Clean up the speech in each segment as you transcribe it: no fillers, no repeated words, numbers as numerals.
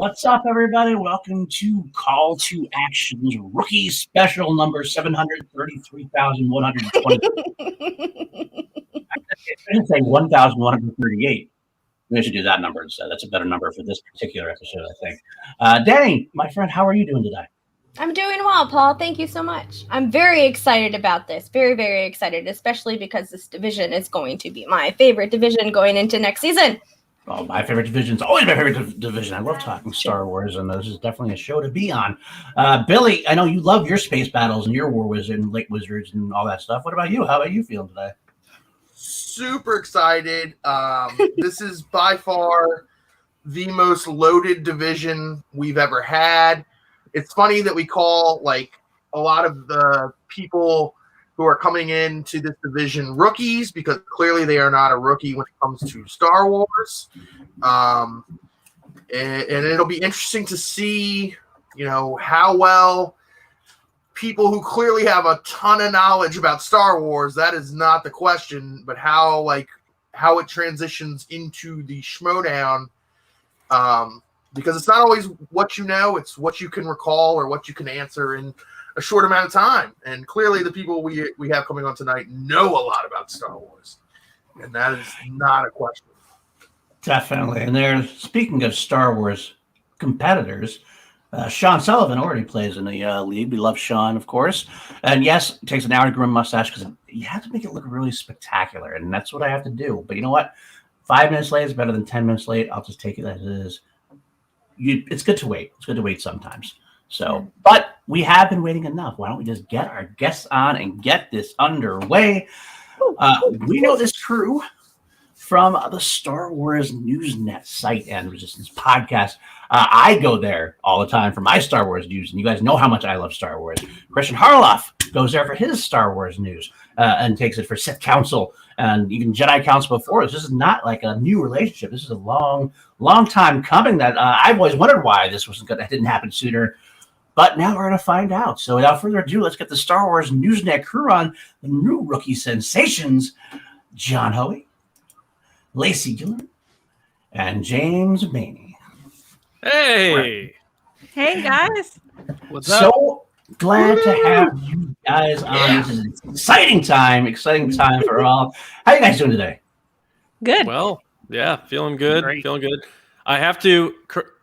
What's up, everybody? Welcome to Call to Action's rookie special number 733,120. I didn't say 1,138. We should do that number instead. That's a better number for this particular episode, I think. Danny, my friend, how are you doing today? I'm doing well, Paul. Thank you so much. I'm very excited about this. Very, very excited, especially because this division is going to be my favorite division going into next season. Well, my favorite division is always my favorite division. I love talking Star Wars, and this is definitely a show to be on. Billy, I know you love your space battles and your War Wizard and Lake Wizards and all that stuff. What about you? How about you feeling today? Super excited. This is by far the most loaded division we've ever had. It's funny that we call like a lot of the people who are coming into this division rookies, because clearly they are not a rookie when it comes to Star Wars. And it'll be interesting to see, how well people who clearly have a ton of knowledge about Star Wars, that is not the question, but how it transitions into the Schmodown. Because it's not always what you know, it's what you can recall or what you can answer in a short amount of time. And clearly the people we have coming on tonight know a lot about Star Wars. And that is not a question. Definitely. And speaking of Star Wars competitors, Sean Sullivan already plays in the league. We love Sean, of course. And yes, it takes an hour to grow a mustache because you have to make it look really spectacular. And that's what I have to do. But you know what? 5 minutes late is better than 10 minutes late. I'll just take it as it is. It's good to wait. It's good to wait sometimes. So, but we have been waiting enough. Why don't we just get our guests on and get this underway? We know this crew from the Star Wars Newsnet site and Resistance podcast. I go there all the time for my Star Wars news, and you guys know how much I love Star Wars. Christian Harloff goes there for his Star Wars news and takes it for Sith Council and even Jedi Council before. This is not like a new relationship. This is a long time coming that I've always wondered why this didn't happen sooner. But now we're going to find out. So without further ado, let's get the Star Wars Newsnet crew on. The new rookie sensations, John Hoey, Lacey Gilleran, and James Baney. Hey! Hey, guys. What's up? So glad to have you guys on. Yeah. This is an exciting time for all. How are you guys doing today? Good. Well, yeah, feeling good. Great. Feeling good. I have to...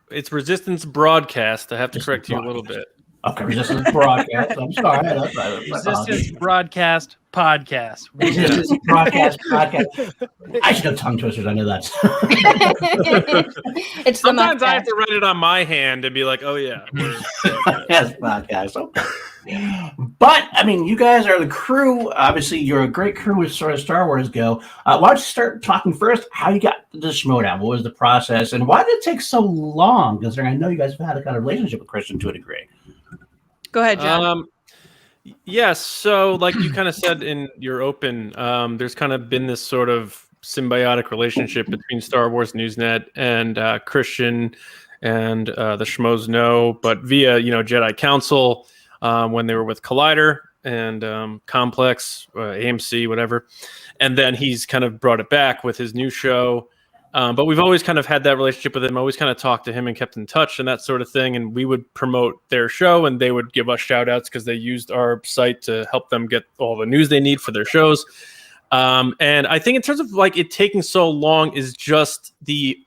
It's Resistance Broadcast. I have to correct you a little bit. Okay, Resistance Broadcast. I'm sorry. That's Resistance Broadcast Podcast. Resistance Broadcast Podcast. I should have tongue twisters. I know that. Sometimes I have to write it on my hand and be like, oh, yeah. Yes, podcast. Okay. But, I mean, you guys are the crew. Obviously, you're a great crew as far as Star Wars go. Why don't you start talking first how you got to the Schmodown? What was the process? And why did it take so long? Because I know you guys have had a kind of relationship with Christian to a degree. Go ahead, John. Yes. So, like you kind of said in your open, there's kind of been this sort of symbiotic relationship between Star Wars Newsnet and Christian and the Schmoes know, but via, Jedi Council, when they were with Collider and Complex, AMC, whatever. And then he's kind of brought it back with his new show. But we've always kind of had that relationship with him, always kind of talked to him and kept in touch and that sort of thing. And we would promote their show and they would give us shout outs because they used our site to help them get all the news they need for their shows. And I think in terms of like it taking so long is just the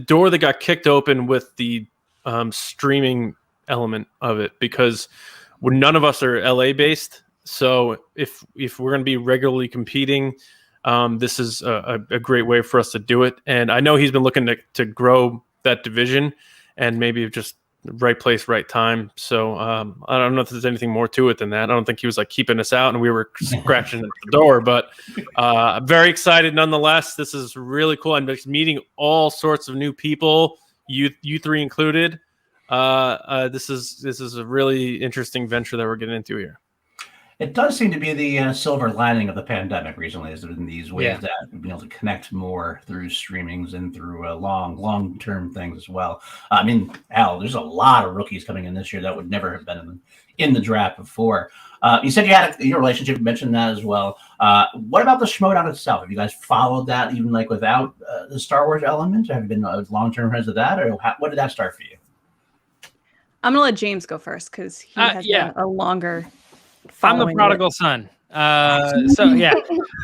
door that got kicked open with the streaming element of it, because none of us are LA based. So if we're going to be regularly competing, this is a great way for us to do it. And I know he's been looking to grow that division and maybe just right place, right time. So I don't know if there's anything more to it than that. I don't think he was like keeping us out and we were scratching at the door, but I'm very excited nonetheless. This is really cool. I'm just meeting all sorts of new people, you three included. This is a really interesting venture that we're getting into here. It does seem to be the silver lining of the pandemic recently, is in these ways that we've been able to connect more through streamings and through long-term things as well. I mean, hell, there's a lot of rookies coming in this year that would never have been in the draft before. You said you had your relationship, you mentioned that as well. What about the Schmodown itself? Have you guys followed that even like without the Star Wars element? Have you been long-term friends of that, or what did that start for you? I'm gonna let James go first because he has a longer. I'm the prodigal son. So yeah,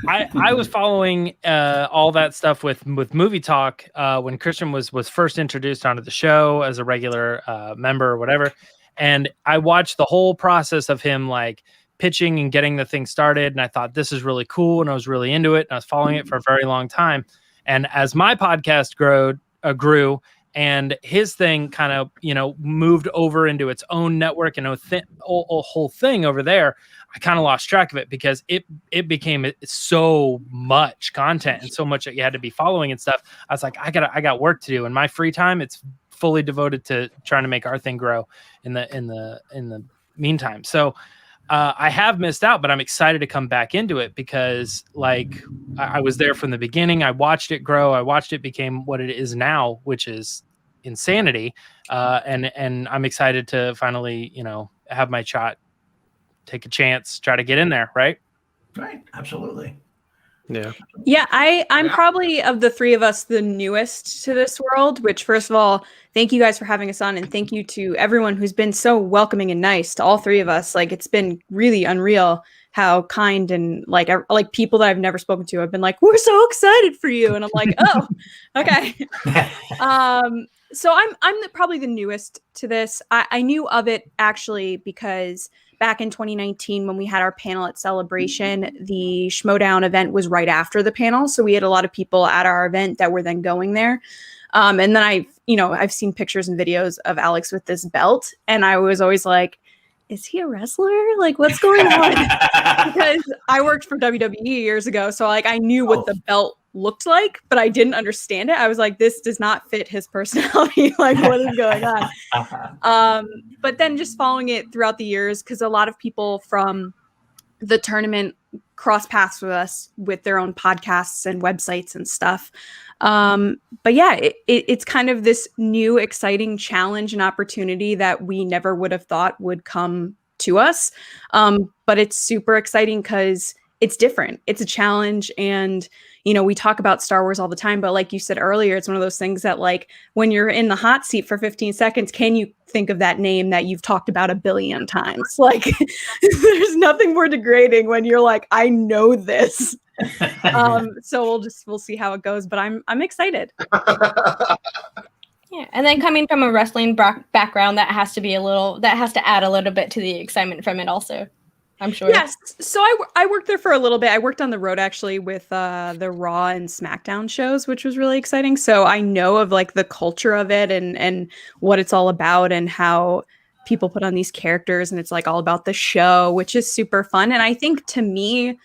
I was following all that stuff with Movie Talk when Christian was first introduced onto the show as a regular member or whatever, and I watched the whole process of him like pitching and getting the thing started, and I thought this is really cool, and I was really into it, and I was following it for a very long time. And as my podcast grew, and his thing kind of moved over into its own network and a whole thing over there, I kind of lost track of it because it became so much content and so much that you had to be following and stuff. I was like, I got work to do. In my free time, it's fully devoted to trying to make our thing grow in the meantime. So I have missed out, but I'm excited to come back into it because like I was there from the beginning. I watched it grow. I watched it become what it is now, which is insanity. And I'm excited to finally, have my shot, take a chance, try to get in there. Right. Absolutely. Yeah. I'm probably of the three of us, the newest to this world, which first of all, thank you guys for having us on. And thank you to everyone who's been so welcoming and nice to all three of us. Like, it's been really unreal how kind and like people that I've never spoken to have been like, we're so excited for you. And I'm like, oh, okay. So I'm probably the newest to this. I knew of it actually because back in 2019, when we had our panel at Celebration, the Schmodown event was right after the panel. So we had a lot of people at our event that were then going there. And then I've seen pictures and videos of Alex with this belt. And I was always like, is he a wrestler? Like, what's going on? Because I worked for WWE years ago. So like, I knew what the belt looked like, but I didn't understand it. I was like, this does not fit his personality. Like, what is going on? But then just following it throughout the years, because a lot of people from the tournament cross paths with us with their own podcasts and websites and stuff. But yeah, it's kind of this new exciting challenge and opportunity that we never would have thought would come to us. But it's super exciting because it's different. It's a challenge. And, we talk about Star Wars all the time, but like you said earlier, it's one of those things that like when you're in the hot seat for 15 seconds, can you think of that name that you've talked about 1 billion times? Like there's nothing more degrading when you're like, I know this. So we'll see how it goes, but I'm excited. Yeah, and then coming from a wrestling background, that has to add a little bit to the excitement from it also, I'm sure. Yes. So I worked there for a little bit. I worked on the road actually with the Raw and SmackDown shows, which was really exciting. So I know of like the culture of it and what it's all about and how people put on these characters and it's like all about the show, which is super fun. And I think to me,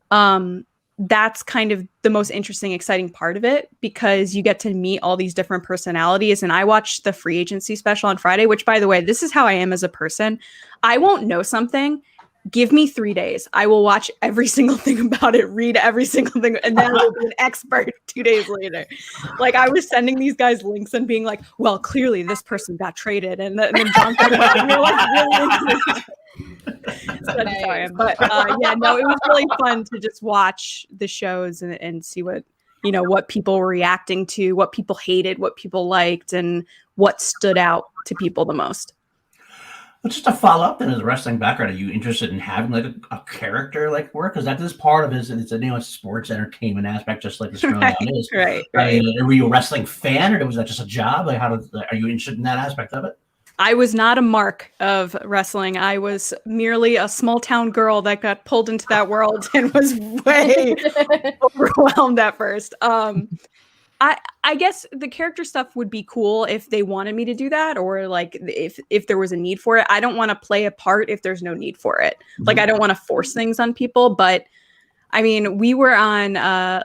that's kind of the most interesting, exciting part of it because you get to meet all these different personalities. And I watched the free agency special on Friday, which by the way, this is how I am as a person. I won't know something. Give me 3 days. I will watch every single thing about it, read every single thing, and then I will be an expert 2 days later. Like I was sending these guys links and being like, well, clearly this person got traded. And then John said, and you're like really into it. So that's how I am. But it was really fun to just watch the shows and see what people were reacting to, what people hated, what people liked, and what stood out to people the most. Well, just to follow up then, as a wrestling background, are you interested in having like a character like work? Because that is part of it's a sports entertainment aspect, just like the Schmodown is. Right. Were you a wrestling fan, or was that just a job? Like, are you interested in that aspect of it? I was not a mark of wrestling. I was merely a small town girl that got pulled into that world and was way overwhelmed at first. I guess the character stuff would be cool if they wanted me to do that, or like if there was a need for it. I don't want to play a part if there's no need for it. Like I don't want to force things on people, but I mean, we were on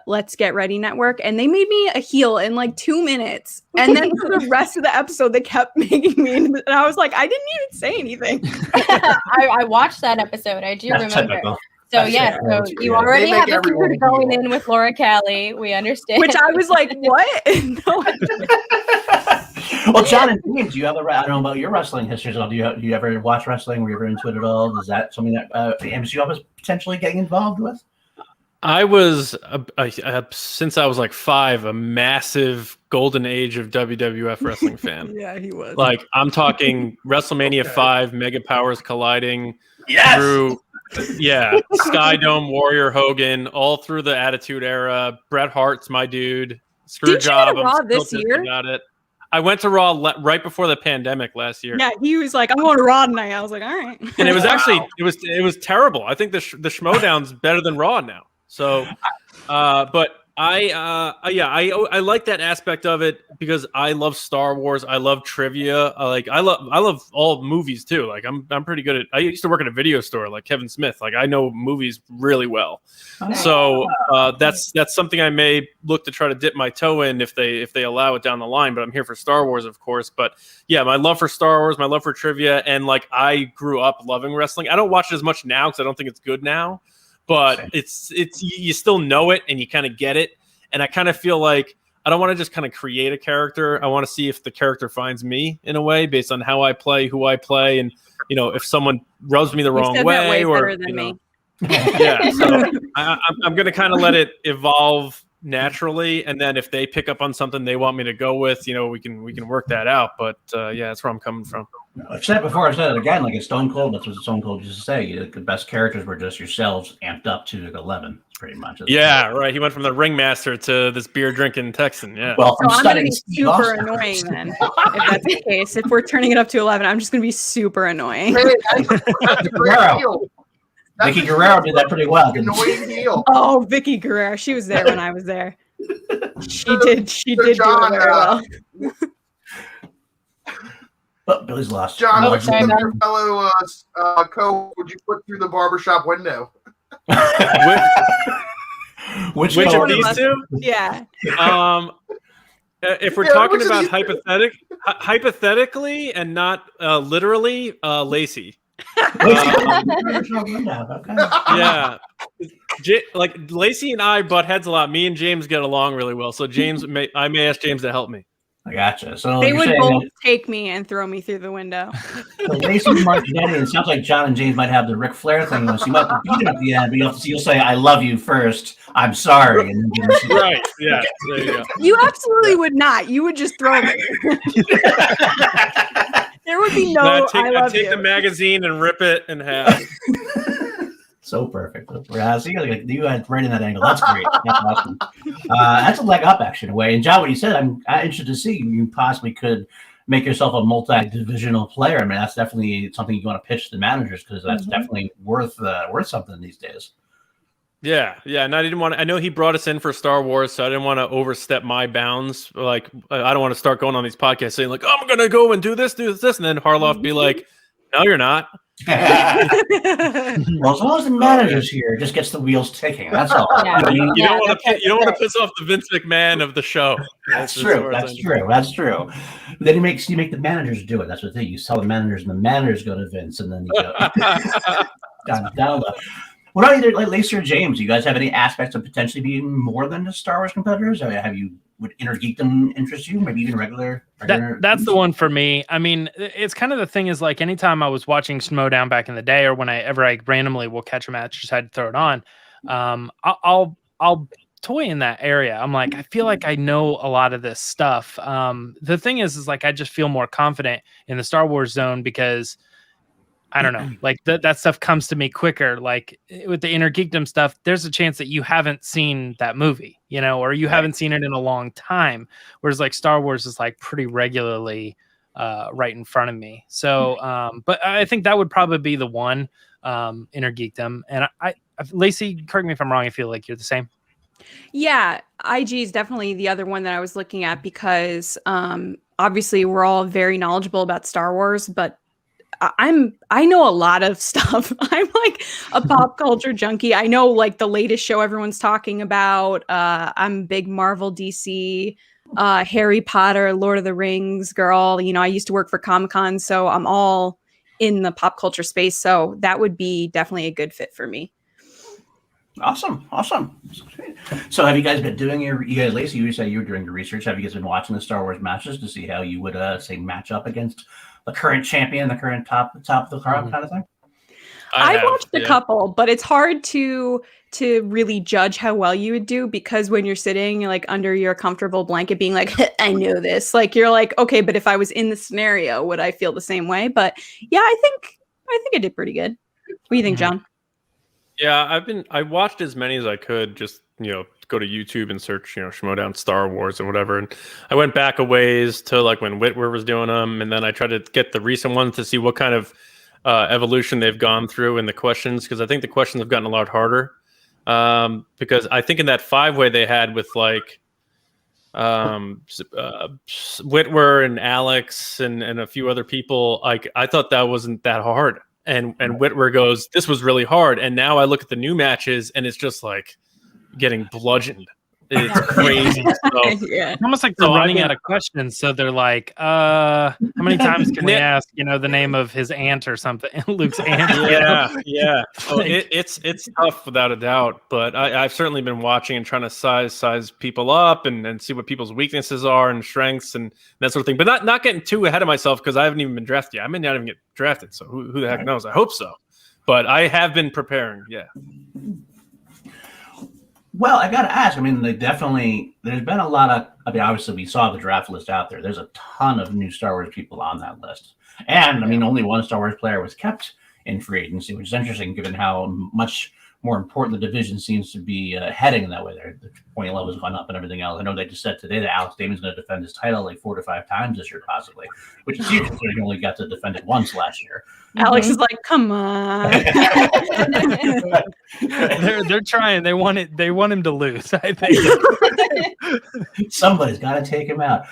Let's Get Ready Network and they made me a heel in like 2 minutes. And then for the rest of the episode, they kept making me, and I was like, I didn't even say anything. I watched that episode. I do remember. Typical. So yeah, so you already have a feud going in with Laura Kelly. We understand. Which I was like, what? No. Well, John and James, do you have I don't know about your wrestling history at all. Do you ever watch wrestling? Were you ever into it at all? Is that something that amps you up as potentially getting involved with? I was since I was like 5, a massive golden age of WWF wrestling fan. Yeah, he was. Like I'm talking WrestleMania 5, Mega Powers colliding Yes. through, Sky Dome, Warrior Hogan, all through the Attitude Era. Bret Hart's my dude. Screw Did you go job. to Raw I'm still this pissed year? about it. I went to Raw right before the pandemic last year. Yeah, he was like, I'm going to Raw tonight. I was like, all right. And it was actually it was terrible. I think the Schmodown's better than Raw now. So, but I like that aspect of it because I love Star Wars. I love trivia. I love all movies too. Like I'm pretty good at. I used to work at a video store like Kevin Smith. Like I know movies really well. So that's something I may look to try to dip my toe in if they allow it down the line. But I'm here for Star Wars, of course. But yeah, my love for Star Wars, my love for trivia, and like I grew up loving wrestling. I don't watch it as much now because I don't think it's good now. But it's you still know it and you kind of get it. And I kind of feel like I don't want to just kind of create a character. I want to see if the character finds me in a way based on how I play, who I play, and if someone rubs me the wrong way, or better than me. Yeah. So I'm going to kind of let it evolve naturally, and then if they pick up on something they want me to go with, we can work that out. But that's where I'm coming from. I've said it before. I've said it again. Like it's Stone Cold. That's what Stone Cold used to say. The best characters were just yourselves amped up to like 11, pretty much. Yeah, right. He went from the ringmaster to this beer drinking Texan. Yeah. Well, So I'm going to be super annoying then, if that's the case. If we're turning it up to 11, I'm just going to be super annoying. Hey, that's a great deal. Vicky Guerrero did that pretty well. Annoying deal. Oh, Vicky Guerrero. She was there when I was there. She did John, do it very well. Oh, Billy's lost. John, Oh, which sorry, one of man. your fellow would you put through the barbershop window? Which Which one of these two? Yeah. If we're Yeah, talking which of about these- hypothetically and not literally, Lacey. Yeah, like Lacey and I butt heads a lot. Me and James get along really well. So I may ask James to help me. I gotcha. So They you're would saying both take me and throw me through the window. that Lacey and Martinetti, it sounds like John and James might have the Ric Flair thing. So you might beat him at the end, but you'll say, "I love you" first. I'm sorry, and then Right? Yeah. There you go. You absolutely would not. You would just throw me. There would be no I'd I take love the you. magazine and rip it in half. So perfect. So you had right in that angle. That's great. That's awesome. That's a leg up, actually, in a way. And John, what you said, I'm interested to see you possibly could make yourself a multi-divisional player. I mean, that's definitely something you want to pitch to the managers because that's definitely worth something these days. Yeah. And I know he brought us in for Star Wars, so I didn't want to overstep my bounds. Like, I don't want to start going on these podcasts saying like, "Oh, I'm going to go and do this," and then Harloff be like, "No, you're not." Well, as long as the manager's here, it just gets the wheels ticking. That's all. Yeah. You don't want that's to right. piss off the Vince McMahon of the show. That's as true. far as That's I know. true. That's true. Then you make the managers do it. That's the thing. You tell the managers, and the managers go to Vince, and then you go down. What about either like Lacey or James? Do you guys have any aspects of potentially being more than just Star Wars competitors? Would Inner Geekdom interest you? Maybe even regular That's the one for me. I mean, it's kind of the thing is like anytime I was watching Schmodown back in the day, or whenever I randomly will catch a match, just had to throw it on. I'll toy in that area. I'm like, I feel like I know a lot of this stuff. The thing is like I just feel more confident in the Star Wars zone because I don't know, like that stuff comes to me quicker. Like with the Inner Geekdom stuff, there's a chance that you haven't seen that movie, or you haven't seen it in a long time. Whereas like Star Wars is like pretty regularly right in front of me. So, but I think that would probably be the one, Inner Geekdom. And I Lacey, correct me if I'm wrong. I feel like you're the same. Yeah, IG is definitely the other one that I was looking at because obviously we're all very knowledgeable about Star Wars, but I know a lot of stuff. I'm like a pop culture junkie. I know like the latest show everyone's talking about. I'm a big Marvel, DC, Harry Potter, Lord of the Rings girl. I used to work for Comic-Con, so I'm all in the pop culture space. So that would be definitely a good fit for me. Awesome. So have you guys been doing you guys, Lacey, you say you were doing your research. Have you guys been watching the Star Wars matches to see how you would say match up against the current champion, the current top of the card kind of thing? I watched a couple, but it's hard to really judge how well you would do, because when you're sitting like under your comfortable blanket being like, I know this, like you're like, okay, but if I was in the scenario, would I feel the same way? But yeah, I think I did pretty good. What do you think, John? Yeah, I watched as many as I could, just, go to YouTube and search, Schmodown Star Wars and whatever. And I went back a ways to like when Whitwer was doing them. And then I tried to get the recent ones to see what kind of evolution they've gone through in the questions. Cause I think the questions have gotten a lot harder. Because I think in that 5-way they had with like Whitwer and Alex and a few other people, like I thought that wasn't that hard. And Whitwer goes, this was really hard. And now I look at the new matches and it's just like getting bludgeoned. It's crazy. It's almost like they're running out of questions. So they're like, how many times can we ask, the name of his aunt or something? Luke's aunt. Yeah. So it's tough without a doubt. But I've certainly been watching and trying to size people up and see what people's weaknesses are and strengths and that sort of thing. But not getting too ahead of myself, because I haven't even been drafted yet. I may not even get drafted. So who the heck knows? I hope so. But I have been preparing. Yeah. Well, I got to ask. I mean, there's been a lot of, obviously we saw the draft list out there. There's a ton of new Star Wars people on that list. And only one Star Wars player was kept in free agency, which is interesting given how much more important the division seems to be heading in that way. The point level has gone up and everything else. I know they just said today that Alex Damon's going to defend his title like 4 to 5 times this year, possibly, which is huge. So he only got to defend it once last year. Alex is like, come on. they're trying. They want him to lose, I think. Somebody's got to take him out.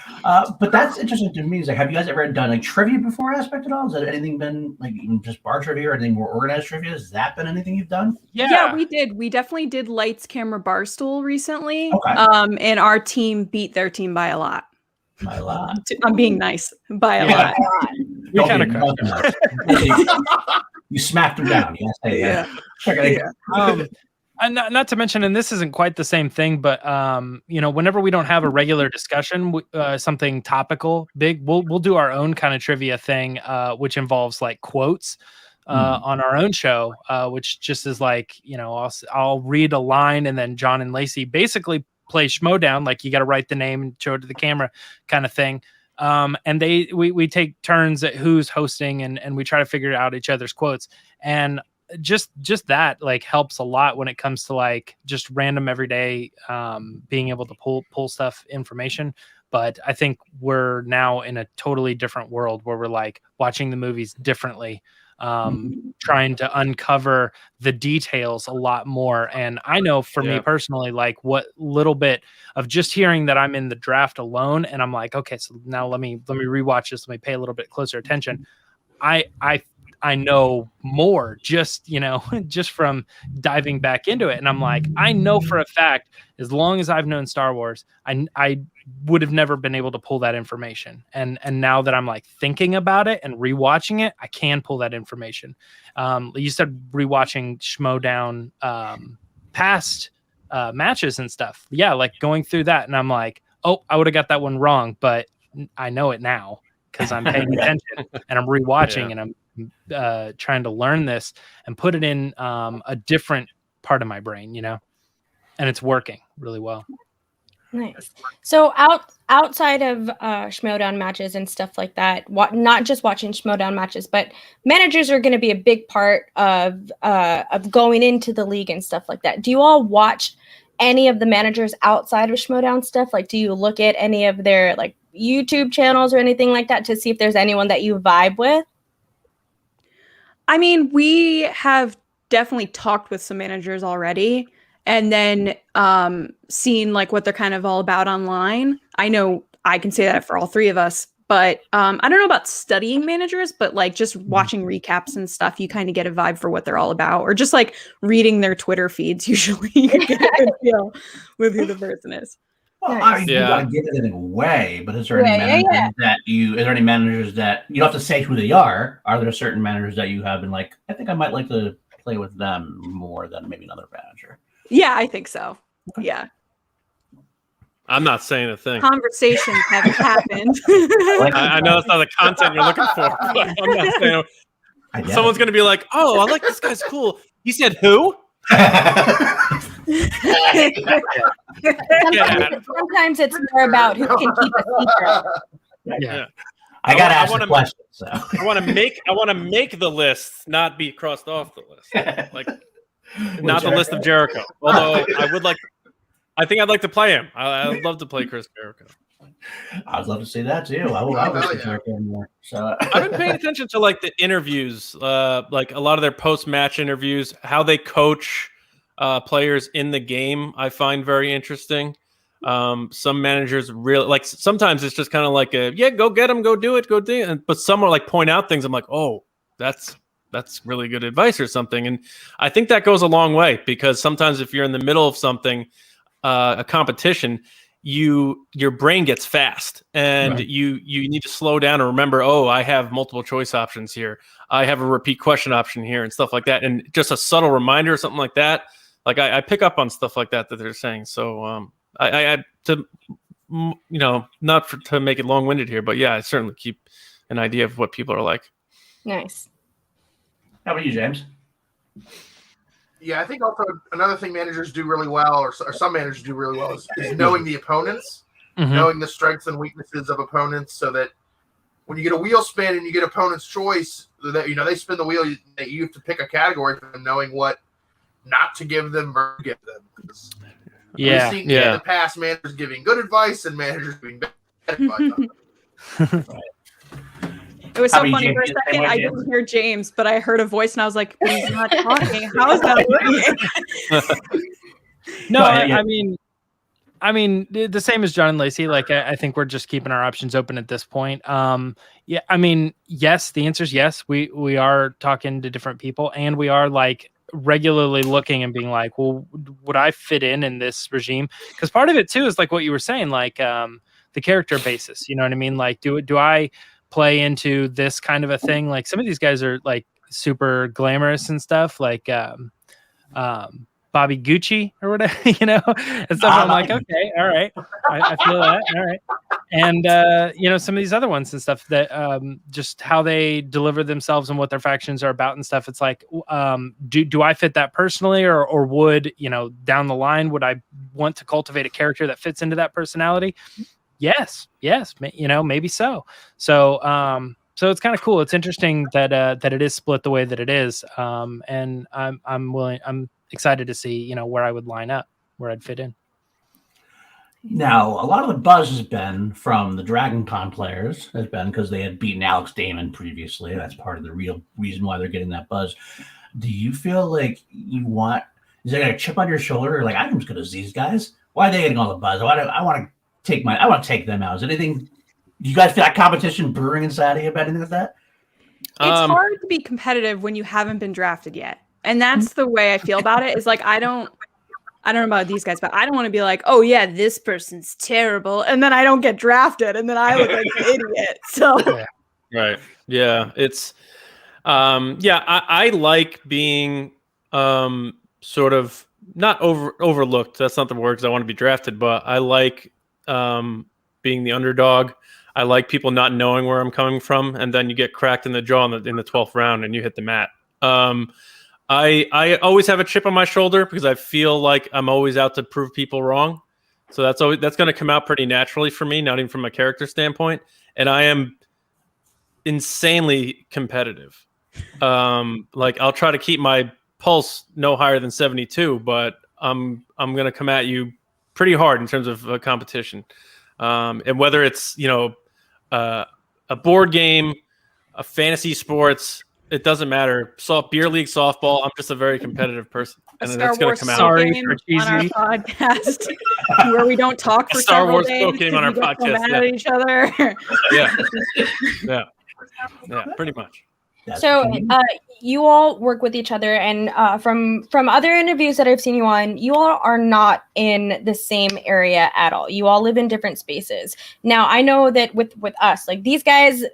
But that's interesting to me. Is like, have you guys ever done like trivia before Aspect at all? Has that anything been like even just bar trivia or anything more organized trivia? Has that been anything you've done? Yeah, we did. We definitely did Lights, Camera, Barstool recently. Okay. And our team beat their team by a lot. By a lot. I'm being nice. By a lot. We kind of crushed. You smacked them down. Yes. And not to mention, and this isn't quite the same thing, but whenever we don't have a regular discussion, something topical, big, we'll do our own kind of trivia thing, which involves like quotes on our own show, which just is like, I'll read a line and then John and Lacey basically play Schmodown, like you got to write the name and show it to the camera kind of thing. And we take turns at who's hosting and we try to figure out each other's quotes. And just that like helps a lot when it comes to like just random everyday being able to pull stuff information. But I think we're now in a totally different world where we're like watching the movies differently, trying to uncover the details a lot more. And I know for me personally, like what little bit of just hearing that I'm in the draft alone, and I'm like, okay, so now let me rewatch this. Let me pay a little bit closer attention. I know more just from diving back into it. And I'm like, I know for a fact, as long as I've known Star Wars, I would have never been able to pull that information. And now that I'm like thinking about it and rewatching it, I can pull that information. You said rewatching Schmodown past matches and stuff. Yeah, like going through that. And I'm like, oh, I would have got that one wrong, but I know it now because I'm paying attention and I'm rewatching and I'm trying to learn this and put it in a different part of my brain, and it's working really well. Nice. So outside of Schmodown matches and stuff like that, not just watching Schmodown matches, but managers are going to be a big part of going into the league and stuff like that. Do you all watch any of the managers outside of Schmodown stuff? Like, do you look at any of their like YouTube channels or anything like that to see if there's anyone that you vibe with? I mean, we have definitely talked with some managers already and then seen like what they're kind of all about online. I know I can say that for all three of us, but I don't know about studying managers, but like just watching recaps and stuff, you kind of get a vibe for what they're all about, or just like reading their Twitter feeds. Usually you get a good feel with who the person is. Well, I mean, you gotta get it in a way, but is there any managers that you don't have to say who they are? Are there certain managers that you have been like, I think I might like to play with them more than maybe another manager? Yeah, I think so. Okay. Yeah. I'm not saying a thing. Conversations have happened. I know it's not the content you're looking for, but I'm not saying. Someone's going to be like, "Oh, I like this guy's cool." He said, "Who?" Sometimes it's more about who can keep a secret. Yeah. I gotta ask the question. So I want to make the list, not be crossed off the list. Like, not the list of Jericho. Although I think I'd like to play him. I'd love to play Chris Jericho. I'd love to see that too. I would see Jericho more. So I've been paying attention to like the interviews, like a lot of their post-match interviews, how they coach players in the game. I find very interesting. Some managers really like. Sometimes it's just kind of like go get them, go do it. But some are like point out things. I'm like, oh, that's really good advice or something. And I think that goes a long way because sometimes if you're in the middle of something, a competition, your brain gets fast and you need to slow down and remember, oh, I have multiple choice options here. I have a repeat question option here and stuff like that. And just a subtle reminder or something like that. Like I pick up on stuff like that they're saying. So I to, not to make it long winded here, but yeah, I certainly keep an idea of what people are like. Nice. how about you, James? Yeah, I think also another thing managers do really well, or some managers do really well, is knowing the opponents, knowing the strengths and weaknesses of opponents, so that when you get a wheel spin and you get opponent's choice, that they spin the wheel, you have to pick a category for them, knowing what not to give them or give them. We've seen in the past managers giving good advice and managers giving bad advice. It was so funny for a second. I didn't hear James, but I heard a voice and I was like, he's not talking. How is that working? No, I mean, the same as John and Lacey. Like, I think we're just keeping our options open at this point. Yeah, I mean, yes, the answer is yes. We are talking to different people and we are like regularly looking and being like, well, would I fit in this regime? Because part of it too is like what you were saying, like the character basis. You know what I mean? Like, do I play into this kind of a thing? Like some of these guys are like super glamorous and stuff, like Bobby Gucci or whatever, and stuff. I'm like, okay, all right, I feel that, all right. And some of these other ones and stuff that just how they deliver themselves and what their factions are about and stuff. It's like, do I fit that personally, or would down the line would I want to cultivate a character that fits into that personality? Yes, maybe so. So it's kind of cool. It's interesting that it is split the way that it is. And I'm excited to see, where I would line up, where I'd fit in. Now, a lot of the buzz has been from the Dragon Con players, has been because they had beaten Alex Damon previously. That's part of the real reason why they're getting that buzz. Do you feel like is there a chip on your shoulder? Or like, I'm just going to these guys? Why are they getting all the buzz? I want to take them out. Is anything? Do you guys feel that competition brewing inside of you about anything like that? It's hard to be competitive when you haven't been drafted yet, and that's the way I feel about it. Is like I don't know about these guys, but I don't want to be like, oh yeah, this person's terrible, and then I don't get drafted, and then I look like an idiot. So right, yeah, it's I like being sort of not overlooked. That's not the word, because I want to be drafted, but I like being the underdog. I like people not knowing where I'm coming from, and then you get cracked in the jaw in the 12th round and you hit the mat. I always have a chip on my shoulder because I feel like I'm always out to prove people wrong. So that's going to come out pretty naturally for me, not even from a character standpoint. And I am insanely competitive. Like I'll try to keep my pulse no higher than 72, but I'm going to come at you pretty hard in terms of competition. And whether it's, a board game, a fantasy sports, it doesn't matter. Beer league softball. I'm just a very competitive person, and that's going to come out. Sorry for cheesy. On our podcast, where we don't talk for Star Wars days game on our podcast. Mad at each other. yeah, pretty much. So you all work with each other, and from other interviews that I've seen you on, you all are not in the same area at all. You all live in different spaces. Now I know that with us, like these guys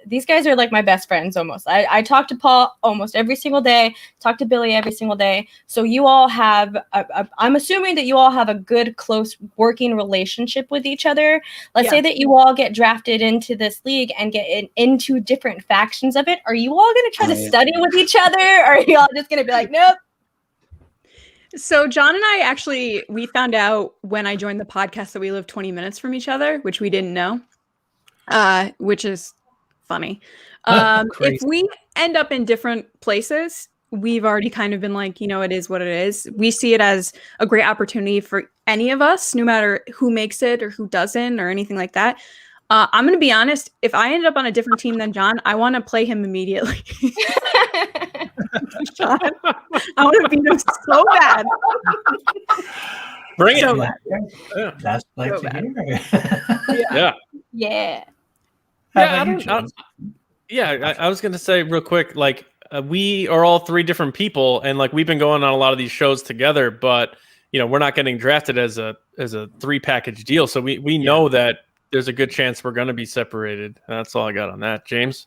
are like my best friends almost. I talk to Paul almost every single day, talk to Billy every single day. So you all have I'm assuming that you all have a good, close working relationship with each other. Let's say that you all get drafted into this league and get into different factions of it. Are you all going to try to study with each other, or are y'all just gonna be like, nope? So John and I actually, we found out when I joined the podcast that we live 20 minutes from each other, which we didn't know, which is funny. If we end up in different places, we've already kind of been like, it is what it is. We see it as a great opportunity for any of us, no matter who makes it or who doesn't or anything like that. I'm going to be honest. If I ended up on a different team than John, I want to play him immediately. John, I want to beat him so bad. Bring So it. Yeah. That's like So to bad. hear. Yeah. Yeah. How about you, James? I was going to say real quick, like we are all three different people, and like we've been going on a lot of these shows together, but we're not getting drafted as a 3-package deal, so we know that there's a good chance we're going to be separated. That's all I got on that. James?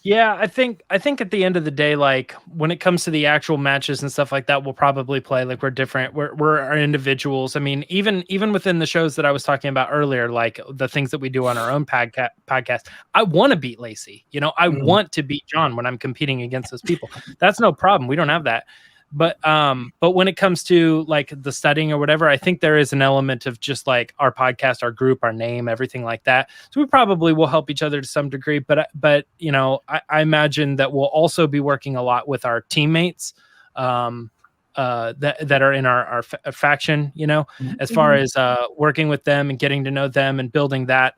Yeah, I think at the end of the day, like when it comes to the actual matches and stuff like that, we'll probably play like we're different. We're our individuals. I mean, even within the shows that I was talking about earlier, like the things that we do on our own podcast, I want to beat Lacey. I want to beat John when I'm competing against those people. That's no problem. We don't have that. But when it comes to like the studying or whatever, I think there is an element of just like our podcast, our group, our name, everything like that. So we probably will help each other to some degree. But I imagine that we'll also be working a lot with our teammates that are in our faction. As far as working with them and getting to know them and building that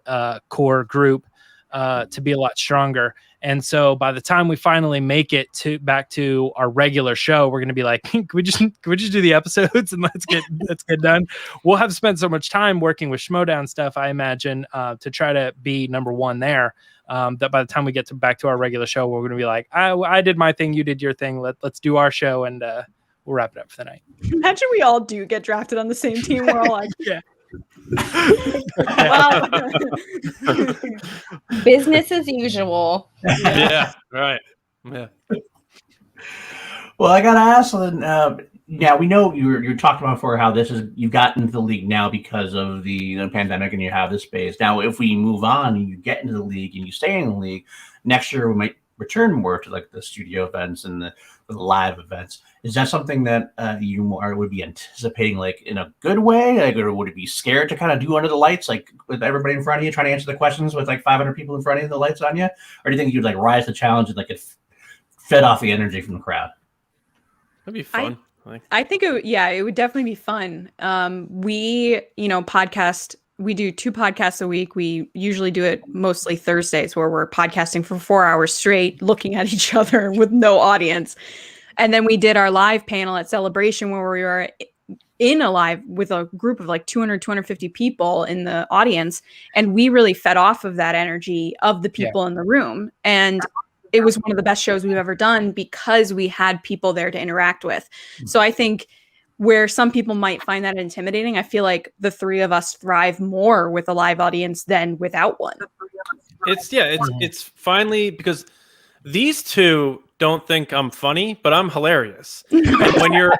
core group to be a lot stronger. And so by the time we finally make it back to our regular show, we're going to be like, can we just do the episodes and let's get done. We'll have spent so much time working with Schmodown stuff, I imagine, to try to be number one there. That by the time we get back to our regular show, we're going to be like, I did my thing, you did your thing. Let's do our show, and we'll wrap it up for the night. Imagine we all do get drafted on the same team. We're all like, Yeah. Well, business as usual. Yeah. Right. Yeah. Well, I gotta ask then. Yeah, we know you're talking about before how you've gotten into the league now because of the pandemic, and you have this space. Now, if we move on and you get into the league and you stay in the league, next year we might return more to like the studio events and the live events. Is that something that you would be anticipating, like in a good way, like, or would it be scared to kind of do under the lights, like with everybody in front of you, trying to answer the questions with like 500 people in front of you, the lights on you, or do you think you'd like rise to the challenge and like get fed off the energy from the crowd? That'd be fun. I think it would definitely be fun. We podcast. We do 2 podcasts a week. We usually do it mostly Thursdays, where we're podcasting for 4 hours straight, looking at each other with no audience. And then we did our live panel at Celebration, where we were in a live with a group of like 200, 250 people in the audience. And we really fed off of that energy of the people in the room. And it was one of the best shows we've ever done because we had people there to interact with. So I think where some people might find that intimidating, I feel like the 3 of us thrive more with a live audience than without one. It's finally, because these 2 don't think I'm funny, but I'm hilarious. And when you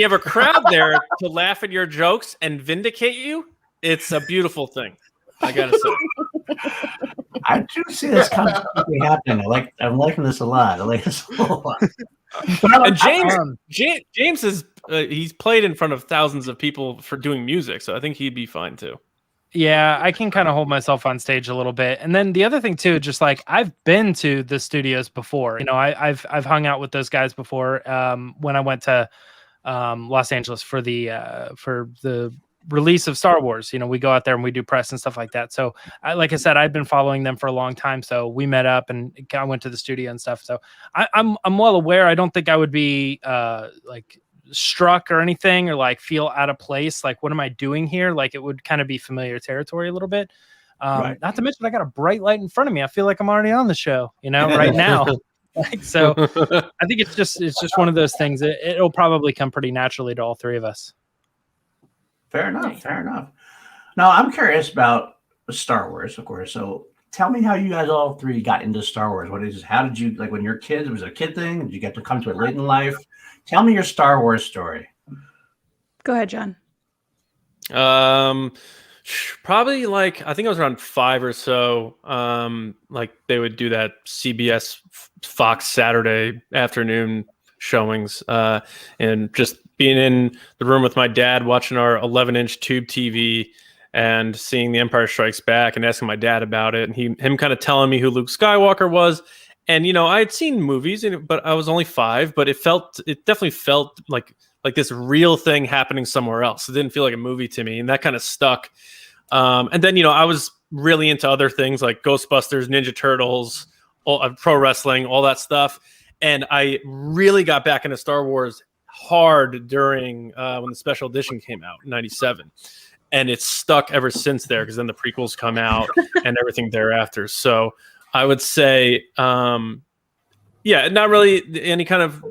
have a crowd there to laugh at your jokes and vindicate you, it's a beautiful thing. I gotta say. I do see this constantly happening. I'm liking this a lot. I like this a lot. And James is he's played in front of thousands of people for doing music, so I think he'd be fine too. Yeah, I can kind of hold myself on stage a little bit. And then the other thing too, just like I've been to the studios before. I've hung out with those guys before. When I went to Los Angeles for the release of Star Wars, we go out there and we do press and stuff like that. So like I said, I've been following them for a long time. So we met up and I went to the studio and stuff. So I'm well aware. I don't think I would be like struck or anything, or like feel out of place. Like, what am I doing here? Like, it would kind of be familiar territory a little bit. Not to mention I got a bright light in front of me. I feel like I'm already on the show, right now. So I think it's just one of those things. It'll probably come pretty naturally to all 3 of us. Fair enough. Now, I'm curious about Star Wars, of course. So tell me how you guys all 3 got into Star Wars. How did you, like when you were kids, was it a kid thing? Did you get to come to it late in life? Tell me your Star Wars story. Go ahead, John. Probably like I think I was around 5 or so. Like they would do that CBS Fox Saturday afternoon showings, and just being in the room with my dad watching our 11-inch tube TV and seeing The Empire Strikes Back and asking my dad about it, and him kind of telling me who Luke Skywalker was. And I had seen movies, but I was only 5. But it definitely felt like this real thing happening somewhere else. It didn't feel like a movie to me, and that kind of stuck. And then I was really into other things like Ghostbusters, Ninja Turtles, pro wrestling, all that stuff. And I really got back into Star Wars hard during when the special edition came out in '97. And it's stuck ever since there, because then the prequels come out and everything thereafter. So I would say, not really any kind of,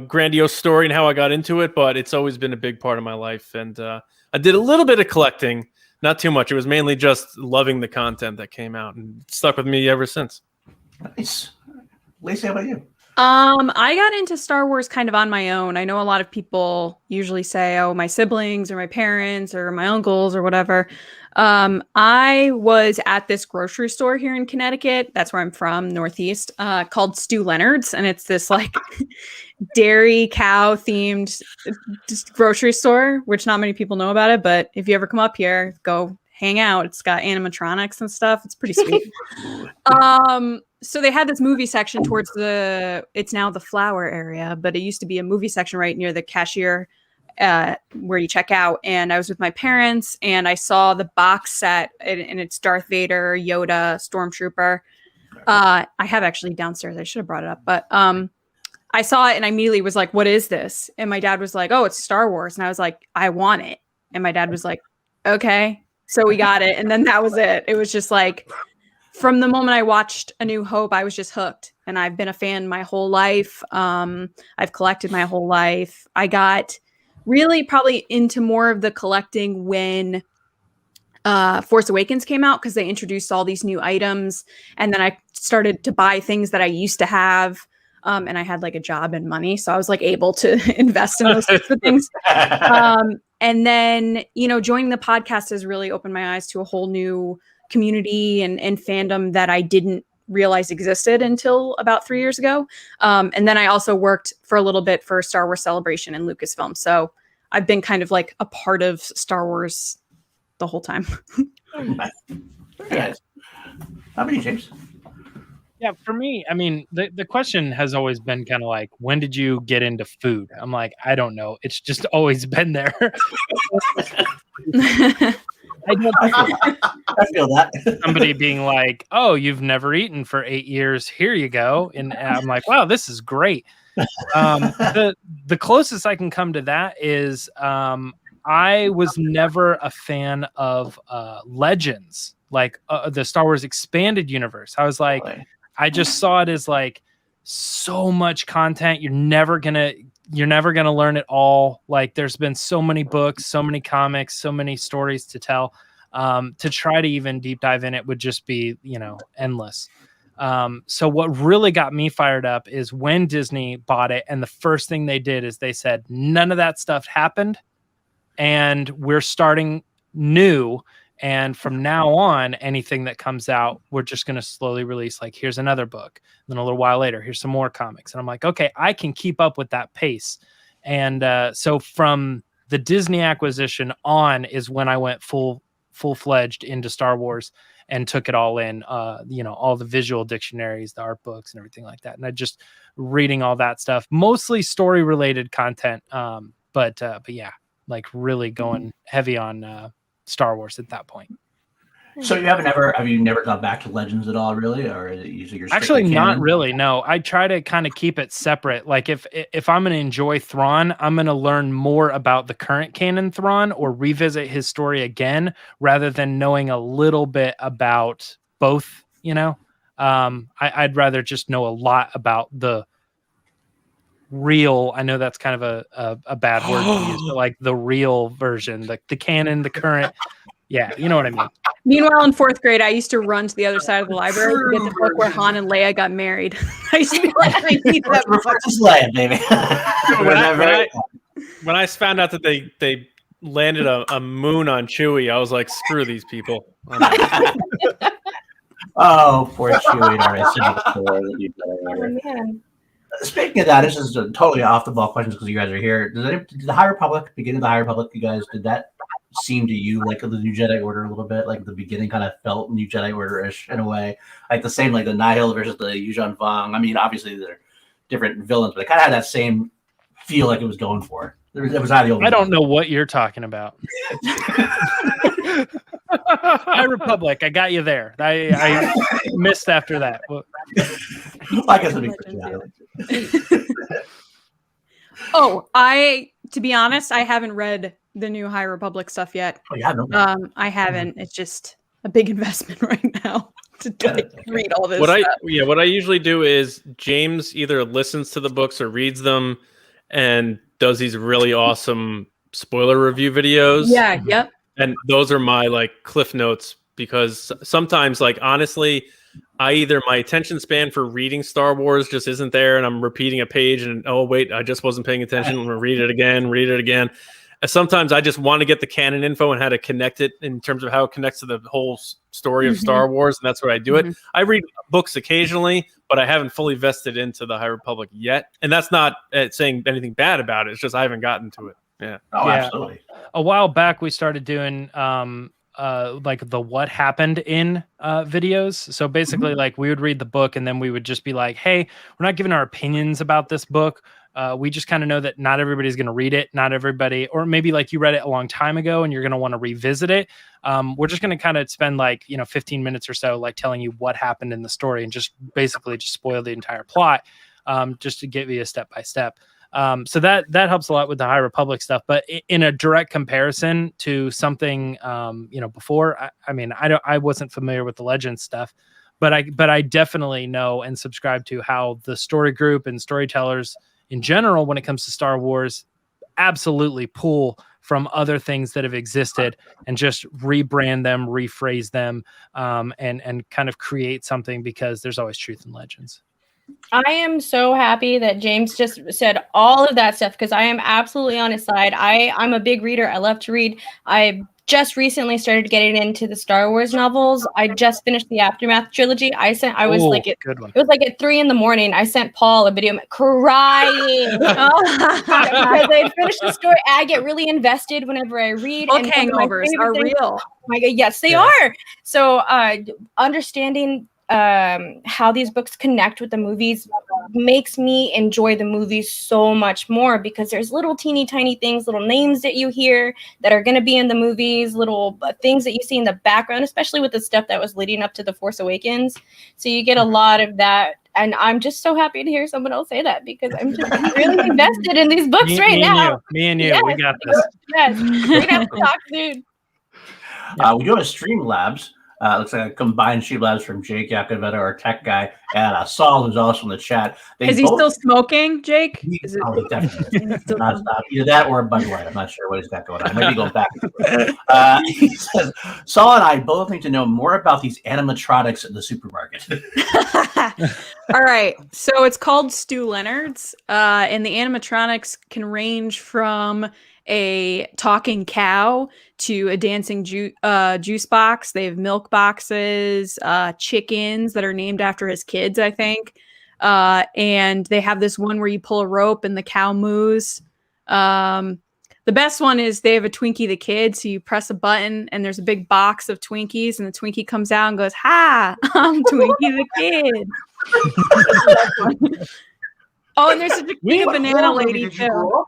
grandiose story and how I got into it, but it's always been a big part of my life. And I did a little bit of collecting, not too much. It was mainly just loving the content that came out, and it stuck with me ever since. Nice. Lacey, how about you? I got into Star Wars kind of on my own. I know a lot of people usually say, oh, my siblings or my parents or my uncles or whatever. I was at this grocery store here in Connecticut. That's where I'm from, Northeast, called Stu Leonard's. And it's this like dairy cow themed grocery store, which not many people know about it. But if you ever come up here, go hang out. It's got animatronics and stuff. It's pretty sweet. So they had this movie section towards it's now the flower area, but it used to be a movie section right near the cashier where you check out. And I was with my parents and I saw the box set and it's Darth Vader, Yoda, Stormtrooper. I have actually downstairs. I should have brought it up, but I saw it and I immediately was like, what is this? And my dad was like, oh, it's Star Wars. And I was like, I want it. And my dad was like, okay. So we got it. And then that was it. It was just like, from the moment I watched A New Hope, I was just hooked. And I've been a fan my whole life. I've collected my whole life. I got really probably into more of the collecting when Force Awakens came out, because they introduced all these new items. And then I started to buy things that I used to have. And I had like a job and money. So I was like able to invest in those types of things. And then, joining the podcast has really opened my eyes to a whole new community and fandom that I didn't realize existed until about 3 years ago. And then I also worked for a little bit for Star Wars Celebration and Lucasfilm. So I've been kind of like a part of Star Wars the whole time. Yes. How about you, James? Yeah, for me, I mean, the question has always been kind of like, when did you get into food? I'm like, I don't know. It's just always been there. I feel that. Somebody being like, oh, you've never eaten for 8 years. Here you go. And I'm like, wow, this is great. The closest I can come to that is I was never a fan of Legends, like the Star Wars expanded universe. I was like, I just saw it as like so much content. You're never gonna learn it all. Like there's been so many books, so many comics, so many stories to tell. To try to even deep dive in it would just be, endless. So what really got me fired up is when Disney bought it, and the first thing they did is they said, none of that stuff happened, and we're starting new. And from now on, anything that comes out, we're just going to slowly release, like, here's another book. And then a little while later, here's some more comics. And I'm like, okay, I can keep up with that pace. And so from the Disney acquisition on is when I went full-fledged into Star Wars and took it all in, all the visual dictionaries, the art books and everything like that. And I just reading all that stuff, mostly story-related content. But yeah, like really going heavy on Star Wars at that point. So have you never gone back to Legends at all, really, or is it usually your actually not really? No, I try to kind of keep it separate. Like if I'm going to enjoy Thrawn, I'm going to learn more about the current canon Thrawn or revisit his story again, rather than knowing a little bit about both. I'd rather just know a lot about the real. I know that's kind of a bad word to use, but like the real version, the canon, the current. Yeah, you know what I mean. Meanwhile, in 4th grade, I used to run to the other side of the library to get the book where Han and Leia got married. I used to be like, I need that book. Leia, baby. When I found out that they landed a moon on Chewie, I was like, screw these people. Oh, poor Chewie. I said before the New Jedi Oh Order. man. Speaking of that, this is a totally off the ball questions because you guys are here. Did the High Republic, beginning of the High Republic, you guys, did that seem to you like the New Jedi Order a little bit? Like the beginning kind of felt New Jedi Order-ish in a way. Like the same, like the Nihil versus the Yuuzhan Vong. I mean, obviously they're different villains, but it kind of had that same feel like it was going for. It was either I don't know what you're talking about. High Republic, I got you there. I missed after that. I guess it'd be Oh, to be honest, I haven't read the new High Republic stuff yet. Oh, yeah, no. I haven't. It's just a big investment right now to read all this. What I usually do is James either listens to the books or reads them and does these really awesome spoiler review videos. Yeah, yep. And those are my like cliff notes because sometimes, like, honestly, my attention span for reading Star Wars just isn't there, and I'm repeating a page and oh wait, I just wasn't paying attention. I'm gonna read it again. And sometimes I just want to get the canon info and how to connect it in terms of how it connects to the whole story of Star Wars, and that's where I do it. I read books occasionally, but I haven't fully vested into the High Republic yet, and that's not saying anything bad about it. It's just I haven't gotten to it. Yeah. Oh, absolutely. A while back, we started doing like the what happened in videos. So basically, like we would read the book and then we would just be like, hey, we're not giving our opinions about this book. We just kind of know that not everybody's going to read it. Not everybody, or maybe like you read it a long time ago and you're going to want to revisit it. We're just going to kind of spend 15 minutes or so like telling you what happened in the story and just basically just spoil the entire plot just to give you a step by step. So that helps a lot with the High Republic stuff, but in a direct comparison to something, before, I wasn't familiar with the Legends stuff, but I definitely know and subscribe to how the story group and storytellers in general, when it comes to Star Wars, absolutely pull from other things that have existed and just rebrand them, rephrase them, and kind of create something because there's always truth in Legends. I am so happy that James just said all of that stuff because I am absolutely on his side. I'm a big reader. I love to read. I just recently started getting into the Star Wars novels. I just finished the Aftermath trilogy. It was like at 3 a.m. I sent Paul a video crying because I finished the story. I get really invested whenever I read. Book hangovers are real. Oh my God, yes, they are. So understanding how these books connect with the movies makes me enjoy the movies so much more because there's little teeny tiny things, little names that you hear that are going to be in the movies, little things that you see in the background, especially with the stuff that was leading up to The Force Awakens. So you get a lot of that. And I'm just so happy to hear someone else say that because I'm just really invested in these books now. Me and you, we got this. Yes, we're going to have to talk soon. We do have a Streamlabs. Looks like a combined Streamlabs from Jake Yakoveta, our tech guy, and Saul, who's also in the chat. Is he still smoking, Jake? Definitely. Not either that or a Bud Light. I'm not sure what he's got going on. Maybe going back. He says, Saul and I both need to know more about these animatronics at the supermarket. All right. So it's called Stu Leonard's, and the animatronics can range from a talking cow to a dancing juice box. They have milk boxes, chickens that are named after his kids, I think. And they have this one where you pull a rope and the cow moves. The best one is they have a Twinkie the Kid. So you press a button and there's a big box of Twinkies and the Twinkie comes out and goes, "Hi, I'm Twinkie the Kid." Oh, and there's a banana lady too.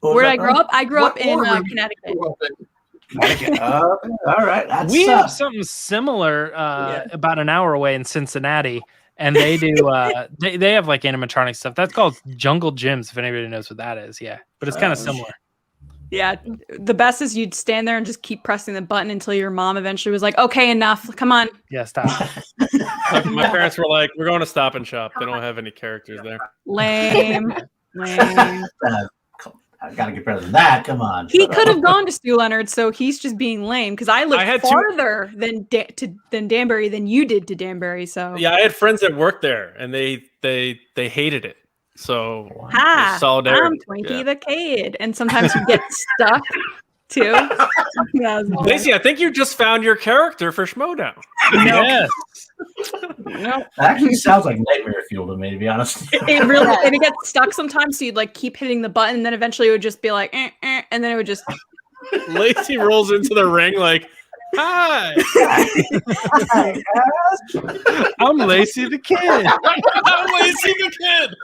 Where did I grow up? I grew up in Connecticut. Connecticut. All right. We have something similar about an hour away in Cincinnati, and they do. They have like animatronic stuff. That's called Jungle Gyms. If anybody knows what that is, yeah. But it's kind of similar. Yeah, the best is you'd stand there and just keep pressing the button until your mom eventually was like, "Okay, enough. Come on." Yeah, stop. My parents were like, "We're going to Stop and Shop. They don't have any characters there." Lame. I gotta get better than that. Come on. He could have gone to Stu Leonard, so he's just being lame because I lived farther than Danbury than you did to Danbury. So yeah, I had friends that worked there, and they hated it. So Ha! solidarity. I'm Twinkie the Kid, and sometimes you get stuck too. Lacey, I think you just found your character for Schmodown. Yes. Nope. That actually sounds like nightmare fuel to me, to be honest. It really and it gets stuck sometimes, so you'd like keep hitting the button, and then eventually it would just be like, and then it would just. Lacey rolls into the ring like, "Hi, I'm Lacey the Kid. I'm Lacey the Kid."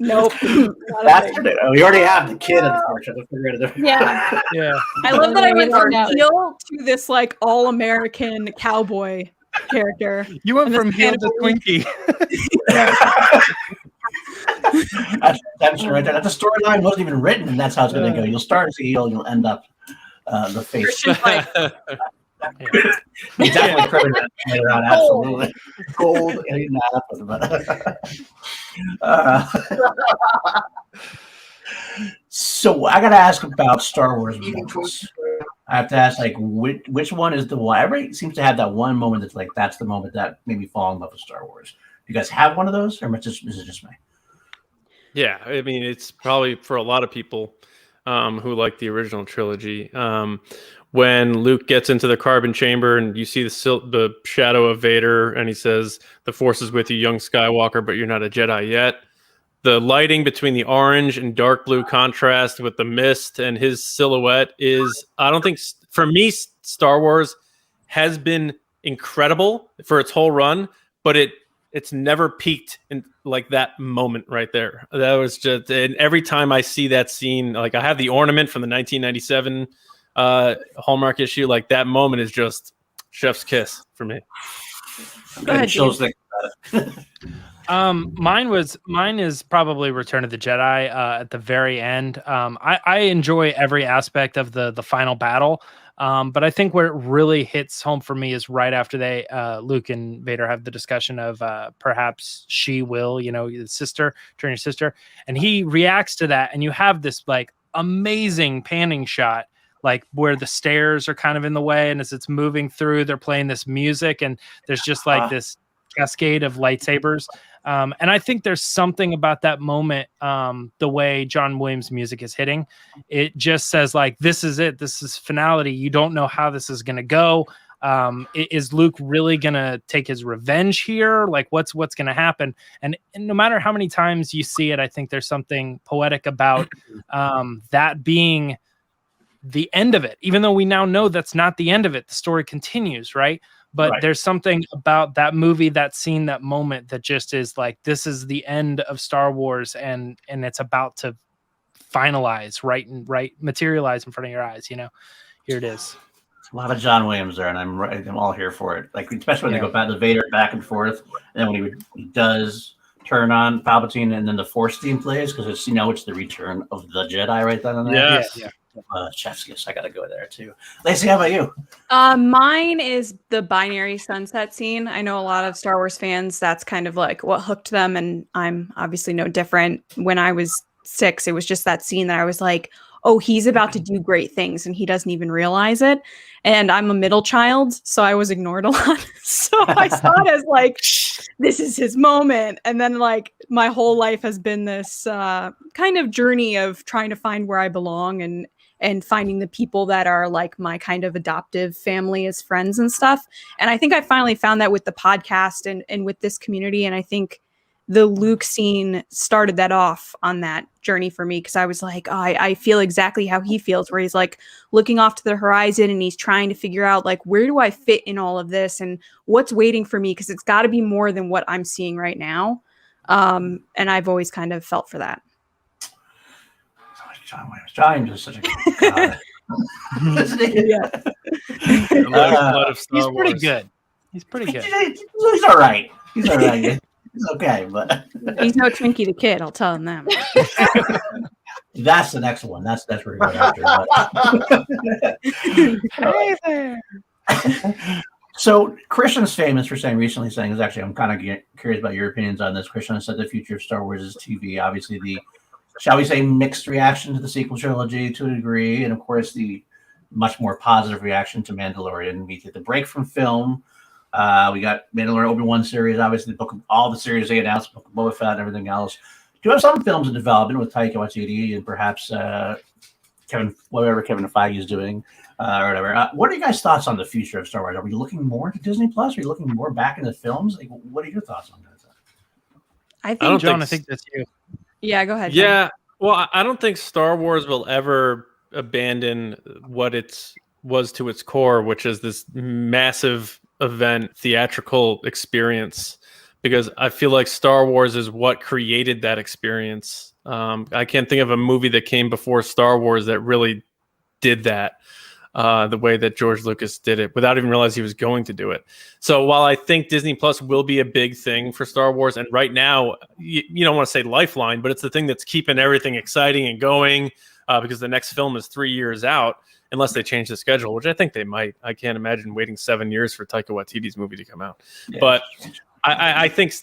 Nope. That's we already have the kid, unfortunately. Yeah. Yeah. I love that I went from Yeah. heel to this like all-American cowboy character. You went And this from heel to Twinkie. That's attention right there. That's a storyline wasn't even written, and that's how it's going to go. You'll start as a heel, and you'll end up the face. Christian's like, You definitely cribbing that around, absolutely. Gold, eating that up. So I got to ask about Star Wars moments. I have to ask, like, which one is the one? Everybody seems to have that one moment that's like, that's the moment that made me fall in love with Star Wars. Do you guys have one of those, or is it just me? Yeah, I mean, it's probably for a lot of people who like the original trilogy. When Luke gets into the carbon chamber and you see the shadow of Vader, and he says, "The Force is with you, young Skywalker, but you're not a Jedi yet." The lighting between the orange and dark blue contrast with the mist and his silhouette is, I don't think, for me, Star Wars has been incredible for its whole run, but it's never peaked in like that moment right there. That was just, and every time I see that scene, like I have the ornament from the 1997 Hallmark issue, like that moment is just chef's kiss for me. Go ahead, Mine is probably Return of the Jedi at the very end. I enjoy every aspect of the final battle. But I think where it really hits home for me is right after Luke and Vader have the discussion of perhaps she will, your sister, turn your sister. And he reacts to that. And you have this like amazing panning shot, like where the stairs are kind of in the way. And as it's moving through, they're playing this music and there's just like this cascade of lightsabers. And I think there's something about that moment, the way John Williams' music is hitting. It just says like, this is it. This is finality. You don't know how this is going to go. Is Luke really going to take his revenge here? Like what's going to happen? And no matter how many times you see it, I think there's something poetic about that being the end of it, even though we now know that's not the end of it. The story continues, right? But there's something about that movie, that scene, that moment that just is like, this is the end of Star Wars and it's about to finalize, right, materialize in front of your eyes. Here it is. A lot of John Williams there, and I'm all here for it. Like especially when they go back to Vader back and forth, and then when he does turn on Palpatine, and then the Force theme plays because it's it's the return of the Jedi right then and there. Yes. Yeah. Chef's kiss. I gotta go there too. Lacey, how about you? Mine is the binary sunset scene. I know a lot of Star Wars fans, that's kind of like what hooked them, and I'm obviously no different. When I was 6, it was just that scene that I was like, oh, he's about to do great things and he doesn't even realize it. And I'm a middle child, so I was ignored a lot. So I saw it as like, this is his moment. And then like my whole life has been this kind of journey of trying to find where I belong and finding the people that are like my kind of adoptive family as friends and stuff. And I think I finally found that with the podcast and with this community. And I think the Luke scene started that off on that journey for me, because I was like, oh, I feel exactly how he feels, where he's like looking off to the horizon and he's trying to figure out like, where do I fit in all of this and what's waiting for me? Because it's got to be more than what I'm seeing right now. And I've always kind of felt for that. John Williams. John is such a good God. He's pretty good. He's pretty good. He's all right. He's all right. He's okay, but he's no Twinkie the Kid. I'll tell him that. That's the next one. That's where we're going after. Hey there. So Christian's famous for recently saying is actually, I'm kind of curious about your opinions on this. Christian said the future of Star Wars is TV. Obviously, the shall we say mixed reaction to the sequel trilogy to a degree, and of course the much more positive reaction to Mandalorian. We did the break from film. We got Mandalorian Obi-Wan series, obviously the book of all the series they announced, Book of Boba Fett and everything else. you have some films in development with Taika Waititi and perhaps Kevin Feige is doing or whatever. What are you guys' thoughts on the future of Star Wars? Are we looking more to Disney Plus? Are we looking more back into films? Like, what are your thoughts on that? I think John, I think that's you. Yeah, go ahead. Yeah. Well, I don't think Star Wars will ever abandon what it was to its core, which is this massive event theatrical experience, because I feel like Star Wars is what created that experience. I can't think of a movie that came before Star Wars that really did that the way that George Lucas did it without even realizing he was going to do it. So while I think Disney Plus will be a big thing for Star Wars, and right now you don't want to say lifeline, but it's the thing that's keeping everything exciting and going because the next film is 3 years out, unless they change the schedule, which I think they might. I can't imagine waiting 7 years for Taika Waititi's movie to come out. Yeah. But I think,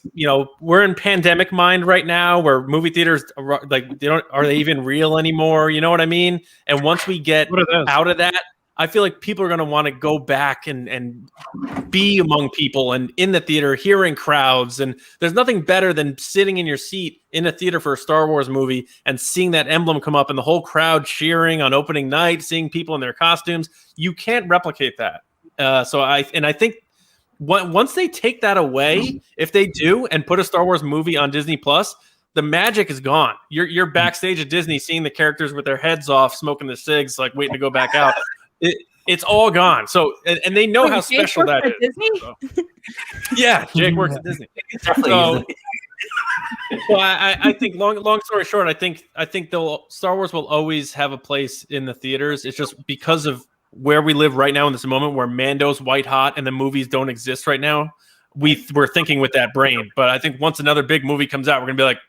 we're in pandemic mind right now where movie theaters are they even real anymore? You know what I mean? And once we get out of that, I feel like people are going to want to go back and be among people and in the theater, hearing crowds. And there's nothing better than sitting in your seat in a theater for a Star Wars movie and seeing that emblem come up and the whole crowd cheering on opening night, seeing people in their costumes. You can't replicate that. So I think once they take that away, if they do, and put a Star Wars movie on Disney Plus, the magic is gone. You're backstage at Disney seeing the characters with their heads off, smoking the cigs, like waiting to go back out. It's all gone. So, and they know how special that is. Disney? So. Yeah, Jake works at Disney. So I think long story short, I think Star Wars will always have a place in the theaters. It's just because of where we live right now in this moment where Mando's white hot and the movies don't exist right now. We're thinking with that brain. But I think once another big movie comes out, we're gonna be like,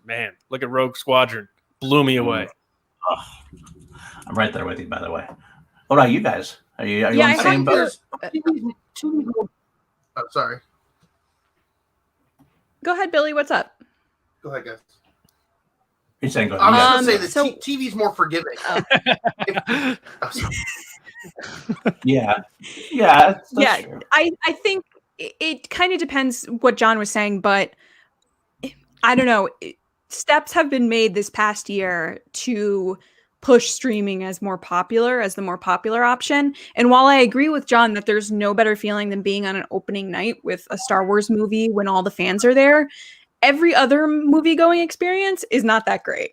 man, look at Rogue Squadron. Blew me away. Oh, I'm right there with you, by the way. What about you guys? Are you on the same boat? Oh, sorry. Go ahead, Billy. What's up? Go ahead, guys. You're saying go I ahead. was going to say TV's more forgiving. Yeah. Yeah. True. I think it kind of depends what John was saying, but I don't know. Steps have been made this past year to push streaming as the more popular option. And while I agree with John that there's no better feeling than being on an opening night with a Star Wars movie when all the fans are there, every other movie going experience is not that great.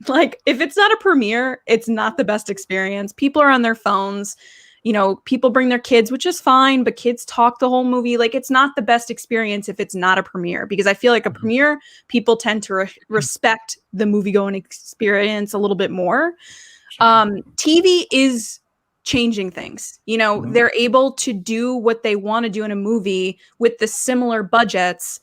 Like, if it's not a premiere, it's not the best experience. People are on their phones. People bring their kids, which is fine, but kids talk the whole movie. Like, it's not the best experience if it's not a premiere, because I feel like a premiere, people tend to respect the movie going experience a little bit more. TV is changing things. They're able to do what they want to do in a movie with the similar budgets,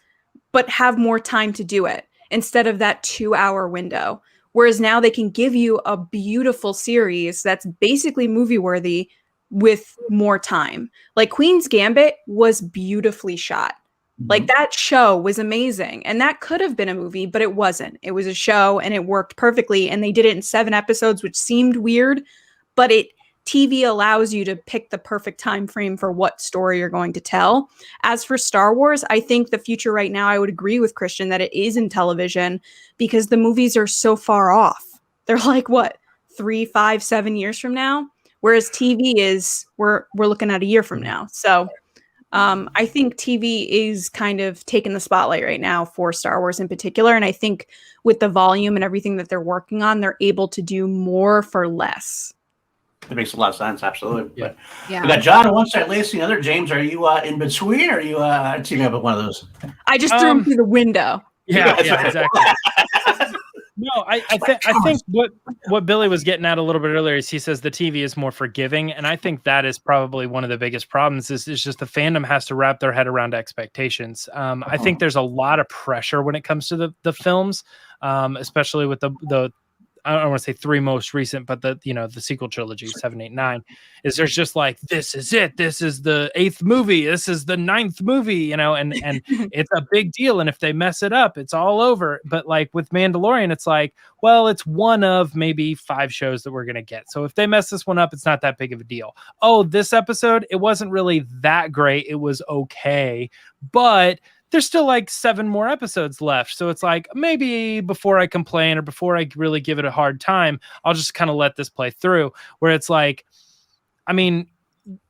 but have more time to do it instead of that 2-hour window. Whereas now they can give you a beautiful series that's basically movie worthy with more time. Like Queen's Gambit was beautifully shot. Like, that show was amazing. And that could have been a movie, but it wasn't. It was a show and it worked perfectly. And they did it in 7 episodes, which seemed weird, but TV allows you to pick the perfect time frame for what story you're going to tell. As for Star Wars, I think the future right now, I would agree with Christian that it is in television because the movies are so far off. They're like, 3, 5, 7 years from now? Whereas TV is, we're looking at a year from now. So I think TV is kind of taking the spotlight right now for Star Wars in particular. And I think with the volume and everything that they're working on, they're able to do more for less. It makes a lot of sense, absolutely. Yeah. But we got John on one side, Lacey on the other. James, are you in between, or are you teaming up with one of those? I just threw him through the window. Yeah, exactly. No, I think what Billy was getting at a little bit earlier is he says the TV is more forgiving, and I think that is probably one of the biggest problems is just the fandom has to wrap their head around expectations. I think there's a lot of pressure when it comes to the films, especially with the I don't want to say 3 most recent, but the sequel trilogy, 7, 8, 9, is there's just like, this is it. This is the 8th movie. This is the 9th movie, and it's a big deal. And if they mess it up, it's all over. But like with Mandalorian, it's like, well, it's one of maybe 5 shows that we're going to get. So if they mess this one up, it's not that big of a deal. Oh, this episode, it wasn't really that great. It was okay. But there's still like 7 more episodes left. So it's like, maybe before I complain or before I really give it a hard time, I'll just kind of let this play through. Where it's like, I mean,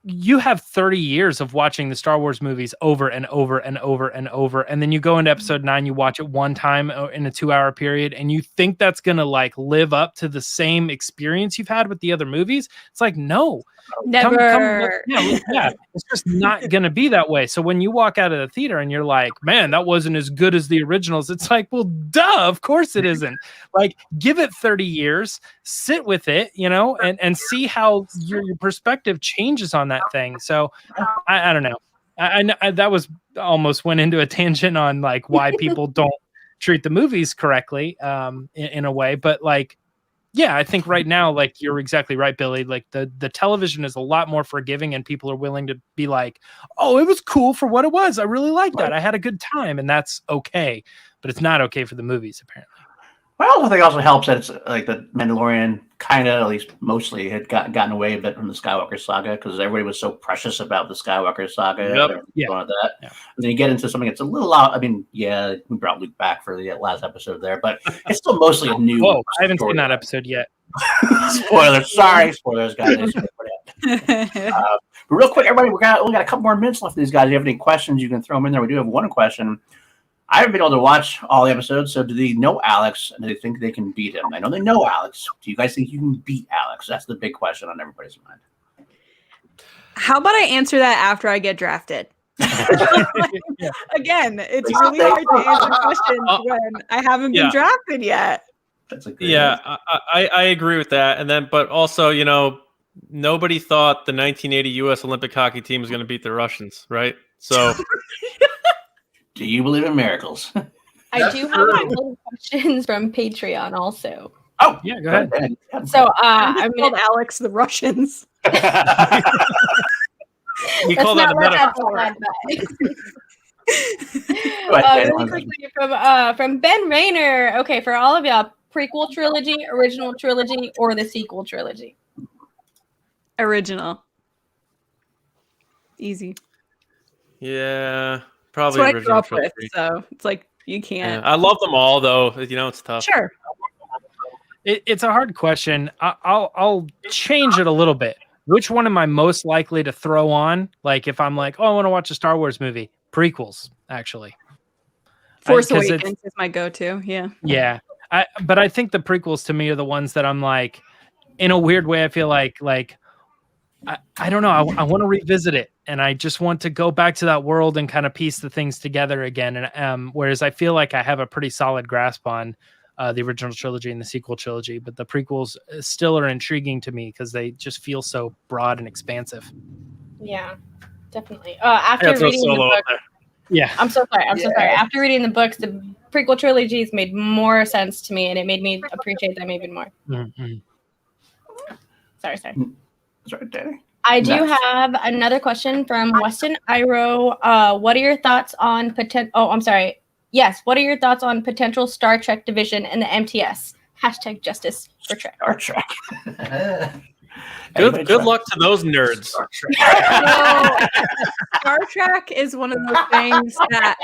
you have 30 years of watching the Star Wars movies over and over and over and over. And then you go into episode 9, you watch it one time in a 2-hour period, and you think that's going to like live up to the same experience you've had with the other movies. It's like, no, Never. yeah, it's just not going to be that way. So when you walk out of the theater and you're like, man, that wasn't as good as the originals. It's like, well, duh, of course it isn't. Like, give it 30 years, sit with it, and see how your perspective changes on that thing. So I don't know. I that was almost went into a tangent on like why people don't treat the movies correctly in a way. But like, yeah, I think right now, like, you're exactly right, Billy. Like the television is a lot more forgiving, and people are willing to be like, oh, it was cool for what it was. I really liked that. I had a good time, and that's okay. But it's not okay for the movies, apparently. Well, I think it also helps that it's like the Mandalorian kind of, at least mostly, had gotten away a bit from the Skywalker saga because everybody was so precious about the Skywalker saga. Yep. Yeah. That. Yeah. And then you get into something that's a little out. I mean, yeah, we brought Luke back for the last episode there, but it's still mostly a new. Whoa, I haven't seen that episode yet. Spoilers. Sorry. Spoilers, guys. But real quick, everybody, we got a couple more minutes left for these guys. If you have any questions, you can throw them in there. We do have one question. I haven't been able to watch all the episodes, so do they know Alex and do they think they can beat him? I know they know Alex. Do you guys think you can beat Alex? That's the big question on everybody's mind. How about I answer that after I get drafted? Yeah. Again, it's really hard to answer questions when I haven't been drafted yet. That's a good I agree with that. And then, but also, nobody thought the 1980 U.S. Olympic hockey team was going to beat the Russians, right? So... Do you believe in miracles? I do have a couple questions from Patreon also. Oh, yeah, go ahead. So I'm called Alex the Russians. You call that a metaphor. Really quickly from Ben Rayner. Okay, for all of y'all, prequel trilogy, original trilogy, or the sequel trilogy? Original. Easy. Yeah. Probably that's what original I grew up trilogy. with, so it's like you can't. Yeah, I love them all, though. It's tough. Sure. It's a hard question. I'll change it a little bit. Which one am I most likely to throw on? Like if I'm like, oh, I want to watch a Star Wars movie. Prequels, actually. Force Awakens is my go-to. Yeah. Yeah. But I think the prequels to me are the ones that I'm like, in a weird way, I feel like I don't know. I want to revisit it, and I just want to go back to that world and kind of piece the things together again. And whereas I feel like I have a pretty solid grasp on the original trilogy and the sequel trilogy, but the prequels still are intriguing to me because they just feel so broad and expansive. Yeah, definitely. After reading the book, I'm so sorry. I'm so sorry. After reading the books, the prequel trilogies made more sense to me, and it made me appreciate them even more. Mm-hmm. Sorry. Sorry, Danny. I do have another question from Weston Iro. What are your thoughts on potential? Oh, I'm sorry. Yes. What are your thoughts on potential Star Trek division in the MTS? # justice for Trek. Star Trek. Good luck to those nerds. Star Trek is one of those things that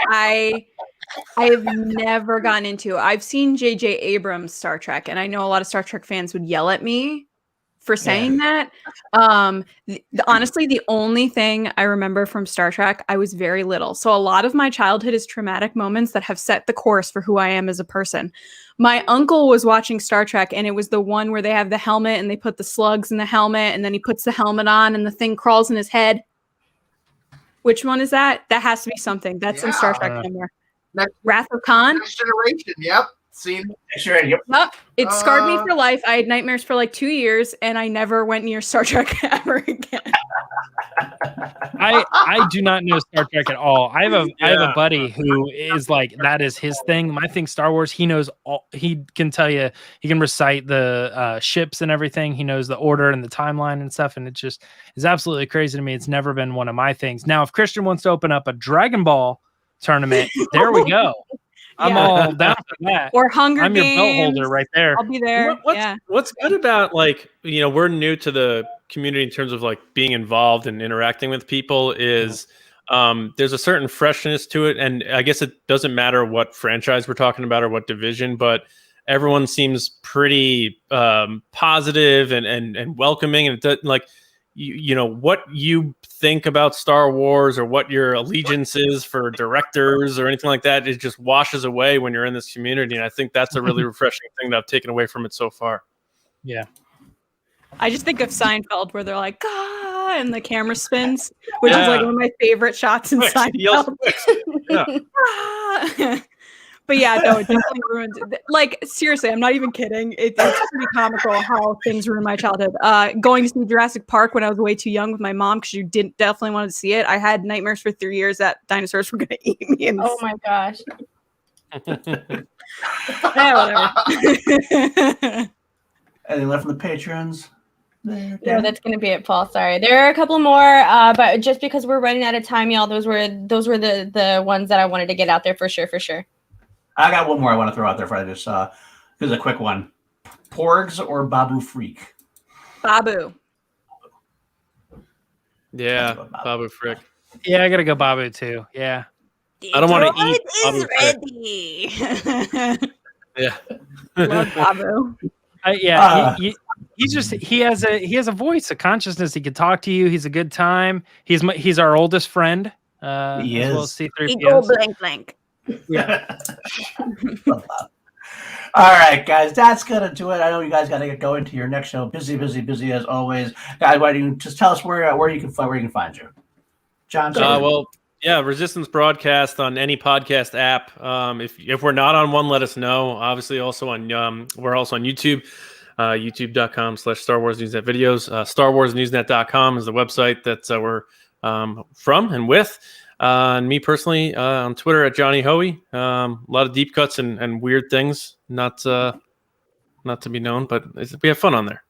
I've never gotten into. I've seen J.J. Abrams' Star Trek, and I know a lot of Star Trek fans would yell at me for saying that. Honestly, the only thing I remember from Star Trek, I was very little. So a lot of my childhood is traumatic moments that have set the course for who I am as a person. My uncle was watching Star Trek, and it was the one where they have the helmet and they put the slugs in the helmet, and then he puts the helmet on and the thing crawls in his head. Which one is that? That has to be something. That's in Star Trek somewhere. Wrath of Khan? Next Generation, yep. Seen Yep. It scarred me for life. I had nightmares for like 2 years, and I never went near Star Trek ever again. I do not know Star Trek at all. I have a buddy who is like, that is his thing. My thing, Star Wars, he knows all. He can tell you, he can recite the ships and everything. He knows the order and the timeline and stuff, and it just is absolutely crazy to me. It's never been one of my things. Now, if Christian wants to open up a Dragon Ball tournament, there we go. I'm all down for that. Or Hunger I'm Games. your belt holder right there. I'll be there. What's good about, like, we're new to the community in terms of like being involved and interacting with people is There's a certain freshness to it, and I guess it doesn't matter what franchise we're talking about or what division, but everyone seems pretty positive and welcoming, and it does, like you know what you think about Star Wars or what your allegiance is for directors or anything like that. It just washes away when you're in this community, and I think that's a really refreshing thing that I've taken away from it so far. Yeah. I just think of Seinfeld where they're like, ah, and the camera spins, which is like one of my favorite shots in Seinfeld. Ah. But yeah, no, it definitely ruined. Like, seriously, I'm not even kidding. It's pretty comical how things ruined my childhood. Going to see Jurassic Park when I was way too young with my mom because you didn't definitely wanted to see it. I had nightmares for 3 years that dinosaurs were going to eat me. Oh my gosh. Whatever. Anything left from the patrons? No, that's gonna be it, Paul. Sorry, there are a couple more, but just because we're running out of time, y'all, those were the ones that I wanted to get out there for sure. I got one more I want to throw out there for I just saw. This is a quick one. Porgs or Babu Freak? Babu. Yeah, Babu Frick. Yeah, I gotta go Babu too. Yeah. I don't want to eat Babu ready. Yeah. Love Babu. He has a voice, a consciousness. He can talk to you. He's a good time. He's our oldest friend. He as is. well as C3PO. He go blank. Yeah. All right, guys, that's gonna do it. I know you guys got to get going to your next show. Busy as always, guys. Why don't you just tell us where you can find you, John? Well, yeah, Resistance Broadcast on any podcast app. If we're not on one, let us know. Obviously, also on we're also on YouTube. YouTube.com/Star Wars Newsnet videos. StarWarsNewsNet.com is the website that we're from and with. And me personally on Twitter at Johnny Hoey. A lot of deep cuts and weird things, not to be known, but we have fun on there.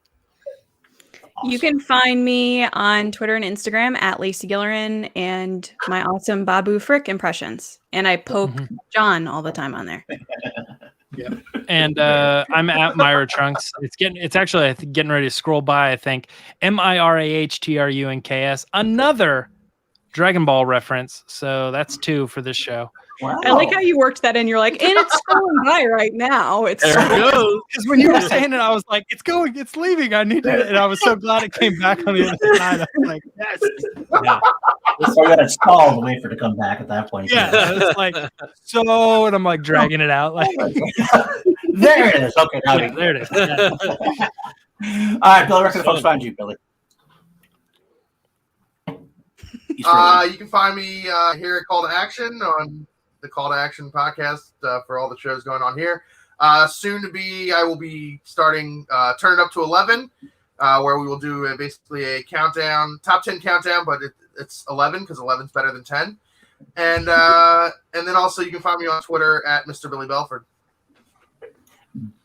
Awesome. You can find me on Twitter and Instagram at Lacey Gilleran and my awesome Babu Frick impressions. And I poke John all the time on there. Yeah, and I'm at Myra Trunks. It's actually I think, getting ready to scroll by. I think MIRAHTRUNKS. Another Dragon Ball reference. So that's 2 for this show. Wow. I like how you worked that in. You're like, and it's scrolling by right now. It's There it goes. Because when you were saying it, I was like, it's leaving. I need it, and I was so glad it came back on the other side. I was like, yes. Yeah. So we got to stall to wait for it to come back at that point. Yeah, it's like so, and I'm like dragging it out. Like, there it is. Okay, now there it is. Yeah. All right, Billy, where can the folks find you, Billy? You can find me here at Call to Action on the Call to Action podcast for all the shows going on here. Soon to be, I will be starting Turn It Up to 11, where we will do basically a countdown, top 10 countdown, but it's 11 because 11 is better than 10. And then also you can find me on Twitter at Mr. Billy Belford.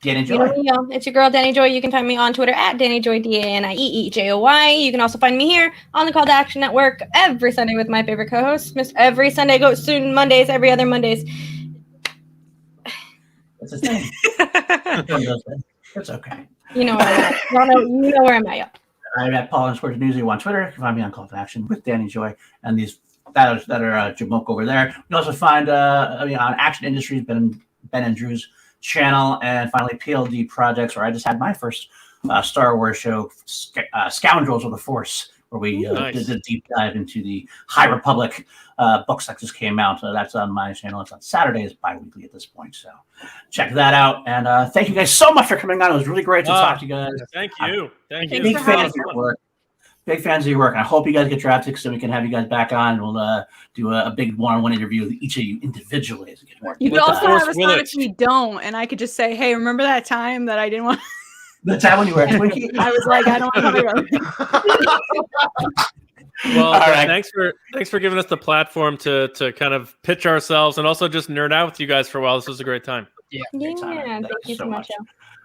Danny Joy. It's your girl, Danny Joy. You can find me on Twitter at Danny Joy, DANIEEJOY. You can also find me here on the Call to Action Network every Sunday with my favorite co-host. Every Sunday, go soon Mondays, every other Mondays. What's his name? It's okay. You know where I'm at. You know where I'm at. I'm at Paul Sports News on Twitter. You can find me on Call to Action with Danny Joy and these that are Jamoke over there. You can also find on Action Industries, Ben and Drew's channel, and finally PLD Projects, where I just had my first Star Wars show, Scoundrels of the Force, where we did a deep dive into the High Republic books that just came out. That's on my channel. It's on Saturdays, bi-weekly at this point. So check that out. And thank you guys so much for coming on. It was really great to talk to you guys. Thank you. Big fans of your work. Big fans of your work. And I hope you guys get drafted so we can have you guys back on. And we'll do a big one-on-one interview with each of you individually. As get more you could also have us on if we don't. And I could just say, hey, remember that time that I didn't want the time when you were a Twinkie? I was like, I don't want to Well, thanks for giving us the platform to kind of pitch ourselves and also just nerd out with you guys for a while. This was a great time. Yeah. Thank you so much.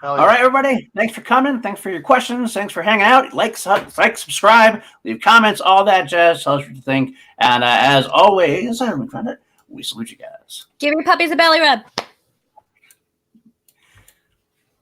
All right, everybody. Thanks for coming. Thanks for your questions. Thanks for hanging out. Like, subscribe, leave comments, all that jazz. Tell us what you think. And as always, we salute you guys. Give your puppies a belly rub.